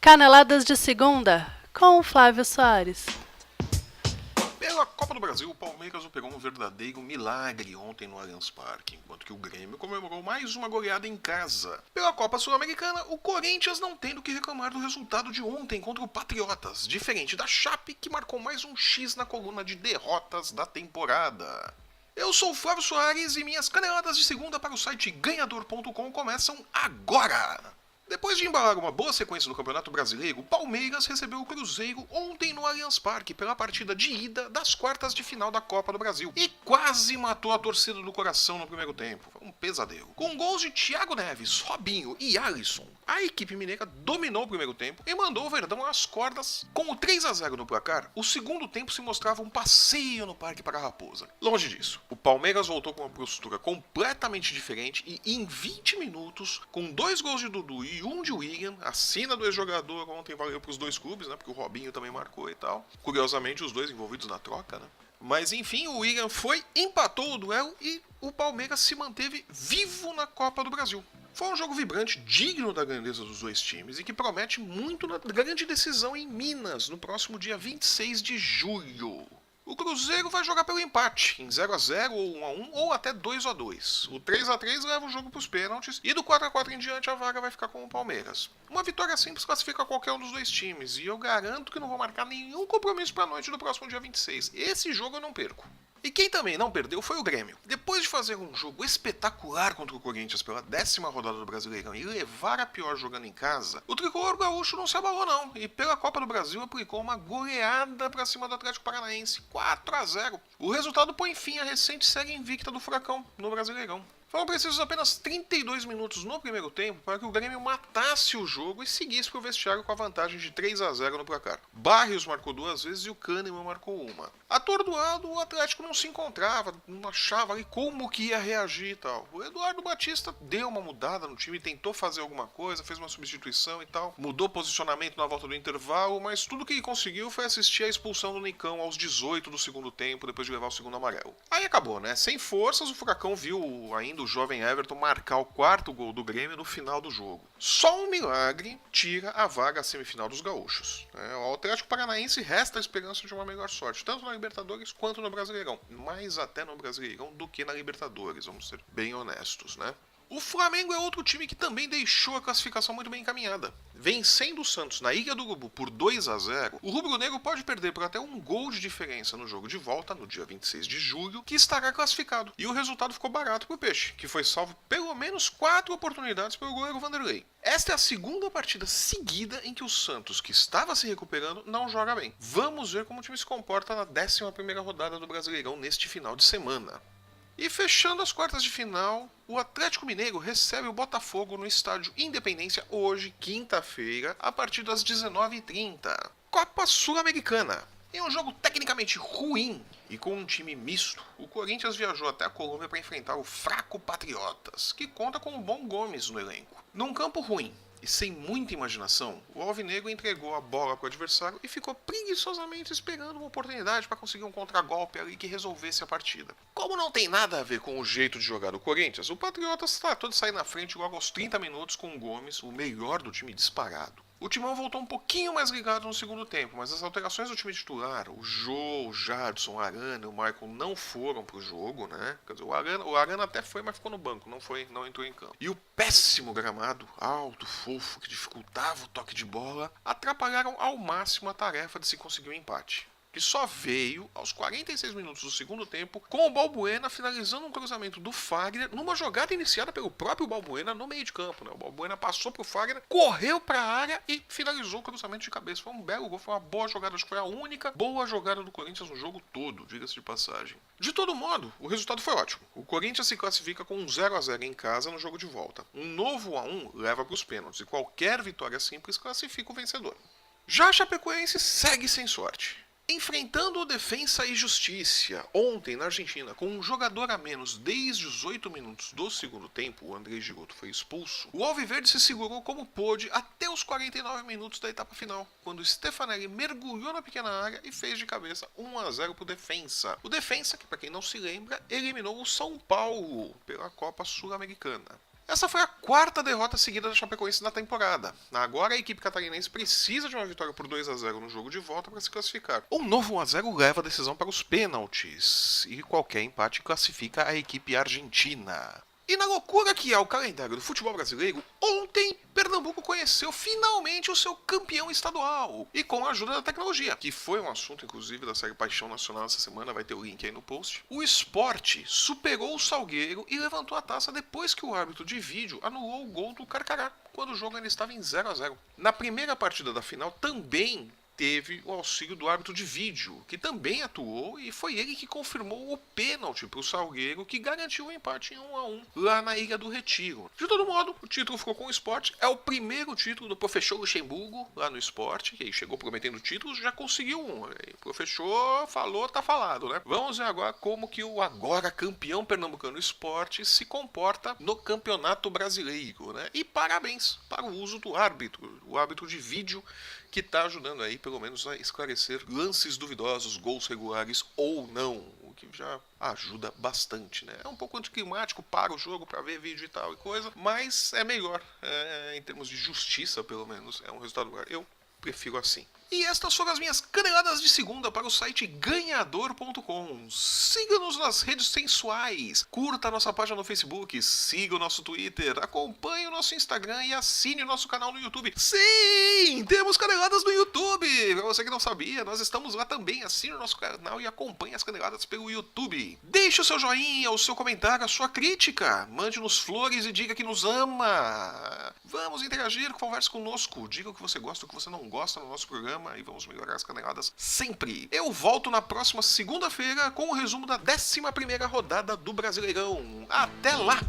Caneladas de segunda, com o Flávio Soares. Pela Copa do Brasil, o Palmeiras operou um verdadeiro milagre ontem no Allianz Parque, enquanto que o Grêmio comemorou mais uma goleada em casa. Pela Copa Sul-Americana, o Corinthians não tem do que reclamar do resultado de ontem contra o Patriotas, diferente da Chape, que marcou mais um X na coluna de derrotas da temporada. Eu sou o Flávio Soares e minhas caneladas de segunda para o site ganhador.com começam agora! Depois de embalar uma boa sequência no Campeonato Brasileiro, o Palmeiras recebeu o Cruzeiro ontem no Allianz Parque pela partida de ida das quartas de final da Copa do Brasil e quase matou a torcida do coração no primeiro tempo. Foi um pesadelo. Com gols de Thiago Neves, Robinho e Alisson, a equipe mineira dominou o primeiro tempo e mandou o Verdão às cordas. Com o 3-0 no placar, o segundo tempo se mostrava um passeio no Parque para a Raposa. Longe disso, o Palmeiras voltou com uma postura completamente diferente e em 20 minutos, com 2 gols de Dudu e um de William, a sina do ex-jogador ontem valeu para os dois clubes, né? Porque o Robinho também marcou e tal. Curiosamente, os dois envolvidos na troca, né? Mas enfim, o William empatou o duelo e o Palmeiras se manteve vivo na Copa do Brasil. Foi um jogo vibrante, digno da grandeza dos dois times e que promete muito na grande decisão em Minas, no próximo dia 26 de julho. O Cruzeiro vai jogar pelo empate, em 0-0 ou 1-1 ou até 2-2. O 3-3 leva o jogo para os pênaltis e do 4-4 em diante a vaga vai ficar com o Palmeiras. Uma vitória simples classifica qualquer um dos dois times e eu garanto que não vou marcar nenhum compromisso para a noite do próximo dia 26. Esse jogo eu não perco. E quem também não perdeu foi o Grêmio. Depois de fazer um jogo espetacular contra o Corinthians pela 10ª rodada do Brasileirão e levar a pior jogando em casa, o tricolor gaúcho não se abalou não, e pela Copa do Brasil aplicou uma goleada para cima do Atlético Paranaense, 4-0. O resultado põe fim à recente série invicta do Furacão no Brasileirão. Foram precisos apenas 32 minutos no primeiro tempo para que o Grêmio matasse o jogo e seguisse para o vestiário com a vantagem de 3-0 no placar. Barrios marcou 2 vezes e o Kahneman marcou 1. Atordoado, o Atlético não se encontrava, não achava ali como que ia reagir e tal. O Eduardo Batista deu uma mudada no time, tentou fazer alguma coisa, fez uma substituição e tal, mudou posicionamento na volta do intervalo, mas tudo que ele conseguiu foi assistir a expulsão do Nicão aos 18 do segundo tempo, depois de levar o segundo amarelo. Aí acabou, né? Sem forças, o Furacão viu ainda o jovem Everton marcar o 4º gol do Grêmio no final do jogo. Só um milagre tira a vaga à semifinal dos gaúchos. Ao Atlético Paranaense resta a esperança de uma melhor sorte, tanto na Libertadores quanto no Brasileirão. Mais até no Brasileirão do que na Libertadores, vamos ser bem honestos, né? O Flamengo é outro time que também deixou a classificação muito bem encaminhada. Vencendo o Santos na Ilha do Urubu por 2-0, o rubro-negro pode perder por até um gol de diferença no jogo de volta, no dia 26 de julho, que estará classificado. E o resultado ficou barato pro Peixe, que foi salvo pelo menos 4 oportunidades pelo goleiro Vanderlei. Esta é a segunda partida seguida em que o Santos, que estava se recuperando, não joga bem. Vamos ver como o time se comporta na 11ª rodada do Brasileirão neste final de semana. E fechando as quartas de final, o Atlético Mineiro recebe o Botafogo no estádio Independência hoje, quinta-feira, a partir das 19h30. Copa Sul-Americana. Em um jogo tecnicamente ruim e com um time misto, o Corinthians viajou até a Colômbia para enfrentar o fraco Patriotas, que conta com o bom Gomes no elenco. Num campo ruim e sem muita imaginação, o alvinegro entregou a bola para o adversário e ficou preguiçosamente esperando uma oportunidade para conseguir um contragolpe ali que resolvesse a partida. Como não tem nada a ver com o jeito de jogar do Corinthians, o Patriotas tratou de sair na frente logo aos 30 minutos com o Gomes, o melhor do time disparado. O Timão voltou um pouquinho mais ligado no segundo tempo, mas as alterações do time titular, o Jô, o Jadson, o Arana e o Michael não foram pro jogo, né? Quer dizer, o Arana até foi, mas ficou no banco, não entrou em campo. E o péssimo gramado, alto, fofo, que dificultava o toque de bola, atrapalharam ao máximo a tarefa de se conseguir um empate, que só veio aos 46 minutos do segundo tempo, com o Balbuena finalizando um cruzamento do Fagner numa jogada iniciada pelo próprio Balbuena no meio de campo, né? O Balbuena passou pro Fagner, correu para a área e finalizou o cruzamento de cabeça. Foi um belo gol, foi uma boa jogada, acho que foi a única boa jogada do Corinthians no jogo todo, diga-se de passagem. De todo modo, o resultado foi ótimo. O Corinthians se classifica com um 0-0 em casa no jogo de volta. Um novo 1-1 leva para os pênaltis e qualquer vitória simples classifica o vencedor. Já a Chapecoense segue sem sorte. Enfrentando o Defensa e Justiça ontem na Argentina com um jogador a menos desde os 8 minutos do segundo tempo, o André Giroto foi expulso, o Alviverde se segurou como pôde até os 49 minutos da etapa final, quando o Stefanelli mergulhou na pequena área e fez de cabeça 1-0 para o Defensa. O Defensa, que para quem não se lembra, eliminou o São Paulo pela Copa Sul-Americana. Essa foi a quarta derrota seguida da Chapecoense na temporada. Agora a equipe catarinense precisa de uma vitória por 2-0 no jogo de volta para se classificar. Um novo 1-0 leva a decisão para os pênaltis e qualquer empate classifica a equipe argentina. E na loucura que é o calendário do futebol brasileiro, ontem Pernambuco conheceu finalmente o seu campeão estadual. E com a ajuda da tecnologia, que foi um assunto inclusive da série Paixão Nacional essa semana, vai ter o link aí no post. O Sport superou o Salgueiro e levantou a taça depois que o árbitro de vídeo anulou o gol do Carcará, quando o jogo ainda estava em 0-0. Na primeira partida da final também teve o auxílio do árbitro de vídeo, que também atuou e foi ele que confirmou o pênalti para o Salgueiro, que garantiu o empate em 1-1 lá na Ilha do Retiro. De todo modo, o título ficou com o Sport. É o primeiro título do Professor Luxemburgo lá no Sport, que aí chegou prometendo títulos, já conseguiu um. O professor falou, tá falado, né? Vamos ver agora como que o agora campeão pernambucano Sport se comporta no Campeonato Brasileiro, né? E parabéns para o uso do árbitro, o árbitro de vídeo, que está ajudando aí, pelo menos, a esclarecer lances duvidosos, gols regulares ou não, o que já ajuda bastante, né? É um pouco anticlimático, para o jogo para ver vídeo e tal e coisa, mas é melhor, em termos de justiça, pelo menos, é um resultado melhor. Eu prefiro assim. E estas foram as minhas caneladas de segunda para o site ganhador.com. Siga-nos nas redes sensuais, curta a nossa página no Facebook, siga o nosso Twitter, acompanhe o nosso Instagram e assine o nosso canal no YouTube. Sim, temos caneladas no YouTube! Para você que não sabia, nós estamos lá também. Assine o nosso canal e acompanhe as caneladas pelo YouTube. Deixe o seu joinha, o seu comentário, a sua crítica. Mande-nos flores e diga que nos ama. Vamos interagir, converse conosco. Diga o que você gosta, o que você não gosta no nosso programa e vamos melhorar as caneladas sempre. Eu volto na próxima segunda-feira com o resumo da 11ª rodada do Brasileirão. Até lá!